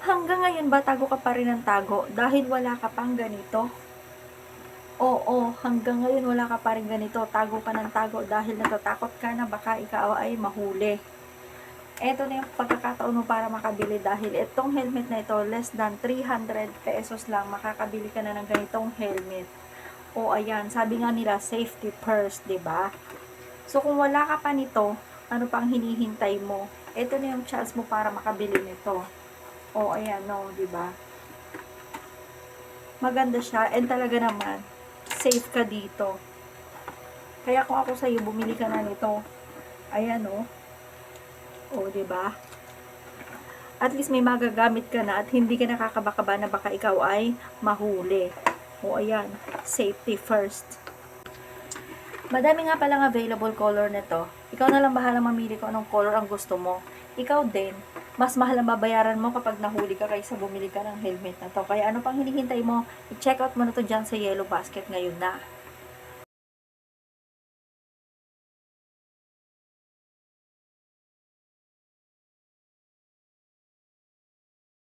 Hanggang ngayon ba tago ka pa rin ng tago dahil wala ka pang ganito? Oo, hanggang ngayon wala ka pa rin ganito, tago ka ng tago dahil natatakot ka na baka ikaw ay mahuli. Eto na yung pagkakataon mo para makabili dahil itong helmet na ito, less than 300 pesos lang, makakabili ka na ng ganitong helmet. O ayan, sabi nga nila, safety first, 'di ba? So kung wala ka pa nito, ano pang hinihintay mo? Ito na yung chance mo para makabili nito. O ayan, no, 'di ba? Maganda siya and talaga naman safe ka dito. Kaya kung ako sa iyo, bumili ka na nito. Ayan, oh. O, 'di ba? At least may magagamit ka na at hindi ka nakakabakaba na baka ikaw ay mahuli. O ayan, safety first. Madami nga palang available color nito. Ikaw na lang bahala mamili kung anong color ang gusto mo. Ikaw din, mas mahal ang babayaran mo kapag nahuli ka kaysa bumili ka ng helmet na to. Kaya ano pang hinihintay mo? I-check out mo na to dyan sa Yellow Basket ngayon na.